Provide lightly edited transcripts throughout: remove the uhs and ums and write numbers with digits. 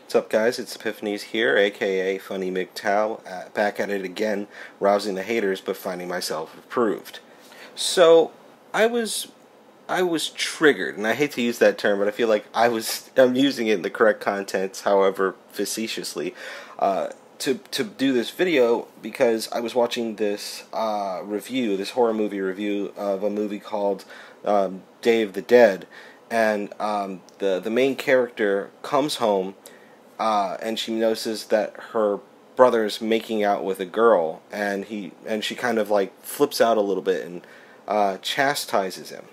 What's up, guys? It's Epiphanies here, aka Funny Mgtow, back at it again, rousing the haters but finding myself approved. So, I was triggered, and I hate to use that term, but I feel like I'm using it in the correct context, however facetiously, to do this video because I was watching this this horror movie review of a movie called Day of the Dead, and the main character comes home. And she notices that her brother's making out with a girl, and she kind of like flips out a little bit and chastises him.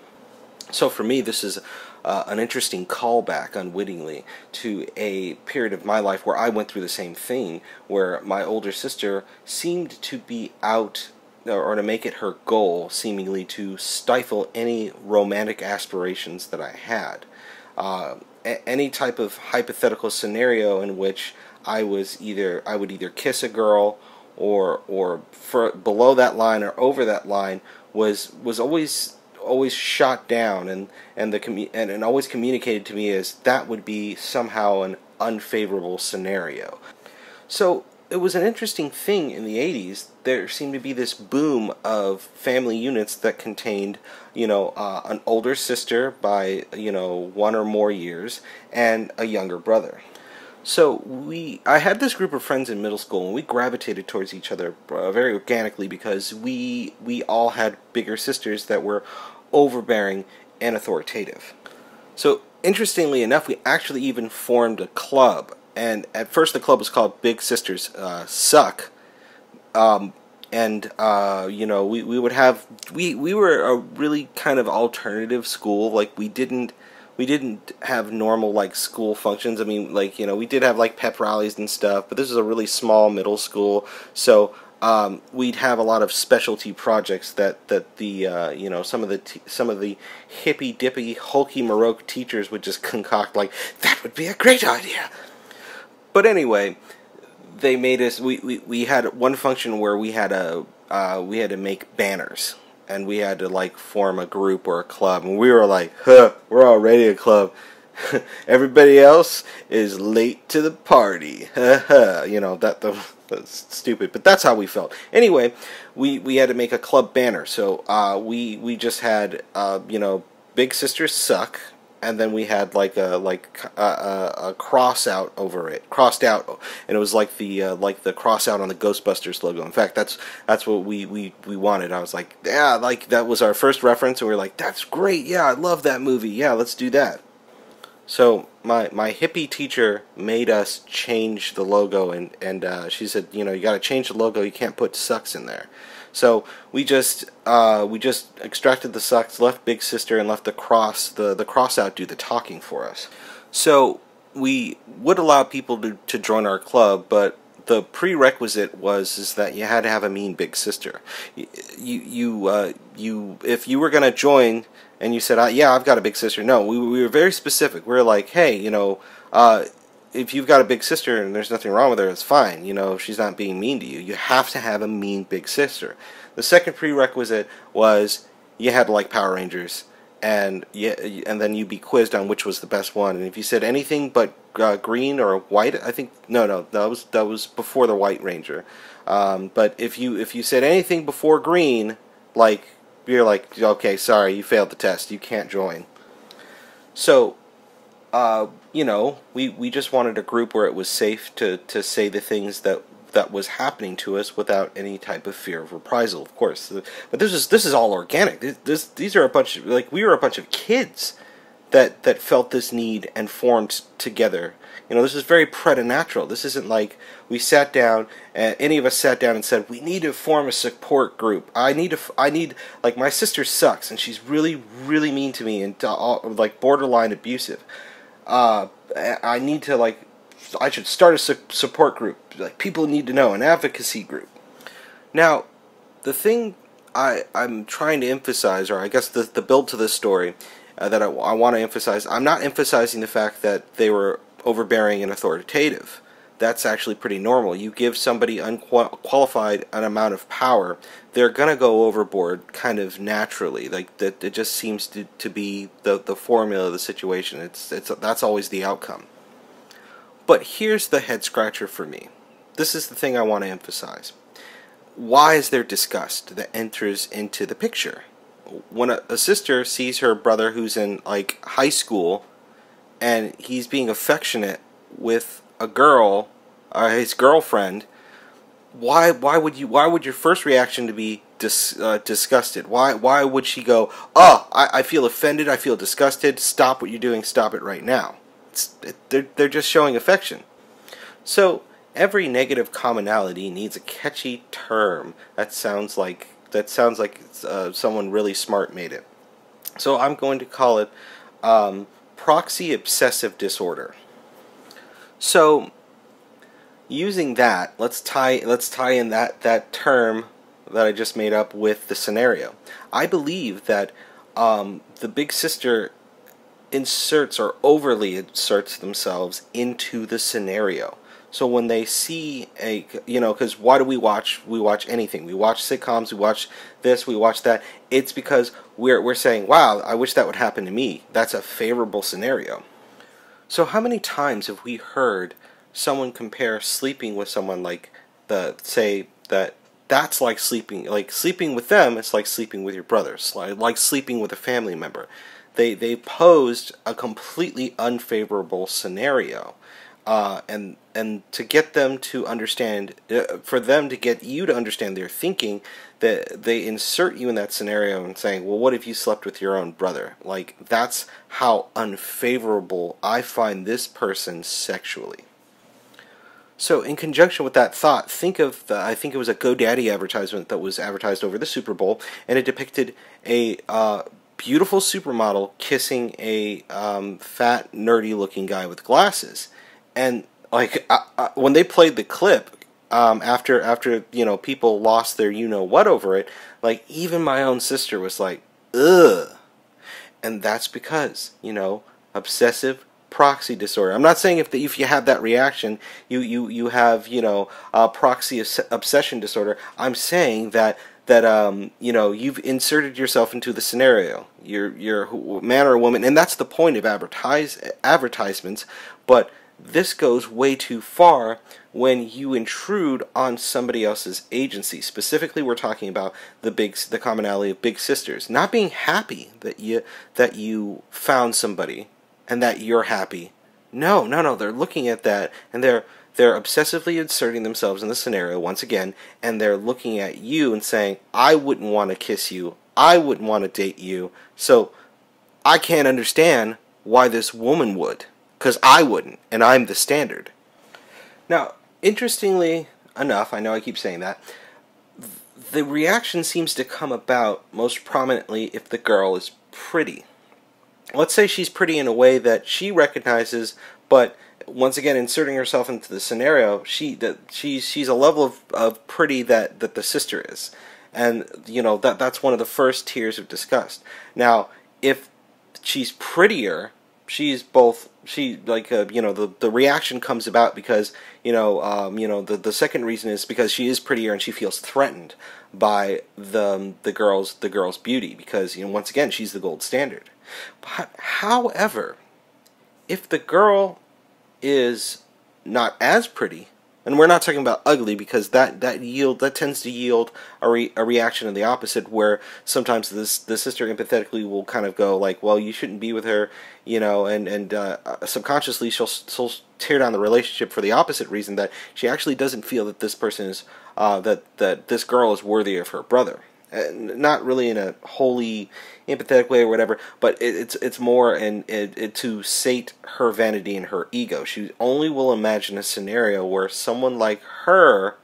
So for me, this is an interesting callback, unwittingly, to a period of my life where I went through the same thing, where my older sister seemed to be out, or to make it her goal, seemingly, to stifle any romantic aspirations that I had. Any type of hypothetical scenario in which I would either kiss a girl or below that line or over that line was always shot down, and always communicated to me as that would be somehow an unfavorable scenario. So it was an interesting thing in the 80s. There seemed to be this boom of family units that contained, an older sister by, 1 or more years, and a younger brother. So I had this group of friends in middle school, and we gravitated towards each other very organically because we all had bigger sisters that were overbearing and authoritative. So interestingly enough, we actually even formed a club. And at first the club was called Big Sisters Suck. We were a really kind of alternative school. Like we didn't have normal like school functions. I mean, we did have like pep rallies and stuff, but this is a really small middle school. So we'd have a lot of specialty projects that some of the hippy dippy hulky Maroke teachers would just concoct, like that would be a great idea. But anyway, they made us. We had one function where we had to make banners, and we had to like form a group or a club, and we were like, we're already a club. Everybody else is late to the party. That's stupid, but that's how we felt. Anyway, we had to make a club banner, so we just had Big Sisters Suck. And then we had like a cross out over it, crossed out, and it was like the cross out on the Ghostbusters logo. In fact, that's what we wanted. I was like, yeah, like that was our first reference, and we were like, that's great, yeah, I love that movie, yeah, let's do that. So my hippie teacher made us change the logo, and she said, you got to change the logo. You can't put sucks in there. So we just extracted the sucks, left Big Sister, and left the cross out do the talking for us. So we would allow people to join our club, but the prerequisite is that you had to have a mean Big Sister. If you were gonna join and you said, yeah, I've got a big sister. No, we were very specific. We were like, hey, if you've got a big sister and there's nothing wrong with her, it's fine. If she's not being mean to you. You have to have a mean big sister. The second prerequisite was you had to like Power Rangers, and then you'd be quizzed on which was the best one. And if you said anything but green or white, I think that was before the White Ranger. But if you said anything before green, like you're like, okay, sorry, you failed the test. You can't join. So we just wanted a group where it was safe to say the things that was happening to us without any type of fear of reprisal, of course. But this is all organic. These are a bunch of, we were a bunch of kids that felt this need and formed together. This is very preternatural. This isn't like we sat down, any of us sat down and said, we need to form a support group. I need like, my sister sucks, and she's really, really mean to me, and like borderline abusive. I need to, I should start a support group. Like, people need to know, an advocacy group. Now, the thing I'm trying to emphasize, or I guess the build to this story that I want to emphasize, I'm not emphasizing the fact that they were overbearing and authoritative. That's actually pretty normal. You give somebody unqualified an amount of power, they're going to go overboard kind of naturally. Like, that, it just seems to be the formula of the situation. That's always the outcome. But here's the head scratcher for me. This is the thing I want to emphasize. Why is there disgust that enters into the picture? When a sister sees her brother who's in like high school and he's being affectionate with a girl, his girlfriend, why would your first reaction to be disgusted? Why would she go, oh, I feel offended, I feel disgusted, stop what you're doing, stop it right now? They're just showing affection. So every negative commonality needs a catchy term that sounds like someone really smart made it. So I'm going to call it proxy obsessive disorder. So using that, let's tie in that term that I just made up with the scenario. I believe that the big sister inserts or overly inserts themselves into the scenario. So when they see because why do we watch? We watch anything. We watch sitcoms. We watch this. We watch that. It's because we're saying, "Wow, I wish that would happen to me." That's a favorable scenario. So how many times have we heard someone compare sleeping with someone say that that's like sleeping with them? It's like sleeping with your brothers, like sleeping with a family member. They posed a completely unfavorable scenario. And to get them to understand, for them to get you to understand their thinking, that they insert you in that scenario and saying, well, what if you slept with your own brother? Like, that's how unfavorable I find this person sexually. So in conjunction with that thought, think of I think it was a GoDaddy advertisement that was advertised over the Super Bowl, and it depicted a beautiful supermodel kissing a fat, nerdy-looking guy with glasses. And like when they played the clip, after people lost their what over it, like even my own sister was like, ugh. And that's because obsessive proxy disorder. I'm not saying if you have that reaction, you have proxy obsession disorder. I'm saying that you've inserted yourself into the scenario. You're a man or a woman, and that's the point of advertisements. But this goes way too far when you intrude on somebody else's agency. Specifically, we're talking about the commonality of big sisters not being happy that you found somebody and that you're happy. No. They're looking at that and they're obsessively inserting themselves in the scenario once again, and they're looking at you and saying, I wouldn't want to kiss you, I wouldn't want to date you, so I can't understand why this woman would. Because I wouldn't, and I'm the standard. Now, interestingly enough, I know I keep saying that, the reaction seems to come about most prominently if the girl is pretty. Let's say she's pretty in a way that she recognizes, but once again, inserting herself into the scenario, she's a level of pretty that the sister is. And, that's one of the first tiers of disgust. Now, if she's prettier, the reaction comes about because the second reason is because she is prettier and she feels threatened by the girl's beauty, because once again she's the gold standard. But however, if the girl is not as pretty, and we're not talking about ugly, because that tends to yield a reaction of the opposite, where sometimes the sister empathetically will kind of go like, well, you shouldn't be with her, and subconsciously she'll tear down the relationship for the opposite reason, that she actually doesn't feel that this person is that this girl is worthy of her brother. Not really in a wholly empathetic way or whatever, but it's more to sate her vanity and her ego. She only will imagine a scenario where someone like her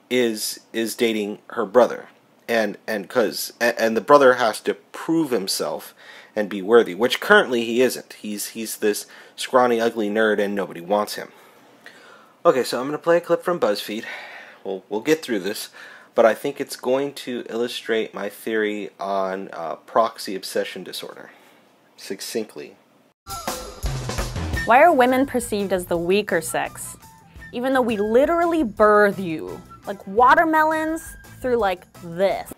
is dating her brother, and the brother has to prove himself and be worthy, which currently he isn't. He's this scrawny, ugly nerd, and nobody wants him. Okay, so I'm going to play a clip from BuzzFeed. We'll get through this. But I think it's going to illustrate my theory on proxy obsession disorder succinctly. Why are women perceived as the weaker sex, even though we literally birth you, like watermelons, through like this?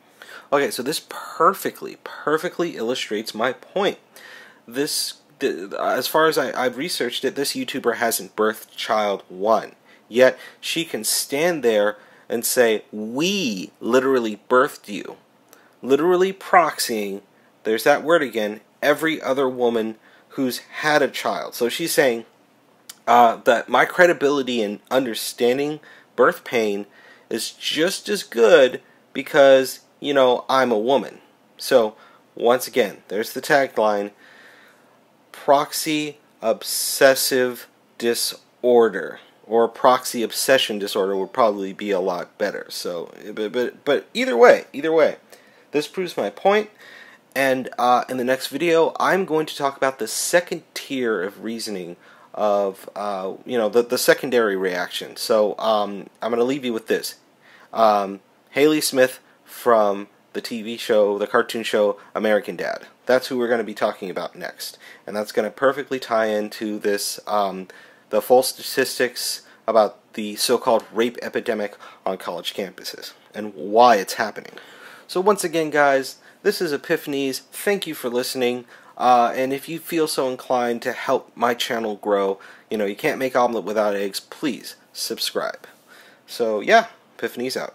Okay, so this perfectly illustrates my point. This as far as I've researched it, this YouTuber hasn't birthed child one. Yet she can stand there and say, we literally birthed you. Literally proxying, there's that word again, every other woman who's had a child. So she's saying that my credibility in understanding birth pain is just as good because, you know, I'm a woman. So, once again, there's the tagline, proxy obsessive disorder. Or proxy obsession disorder would probably be a lot better. So, but either way, this proves my point. And in the next video, I'm going to talk about the second tier of reasoning of, the secondary reaction. So, I'm going to leave you with this. Haley Smith from the TV show, the cartoon show, American Dad. That's who we're going to be talking about next. And that's going to perfectly tie into this, the false statistics about the so-called rape epidemic on college campuses and why it's happening. So once again, guys, this is Epiphanies. Thank you for listening. And if you feel so inclined to help my channel grow, you can't make omelet without eggs, please subscribe. So yeah, Epiphanies out.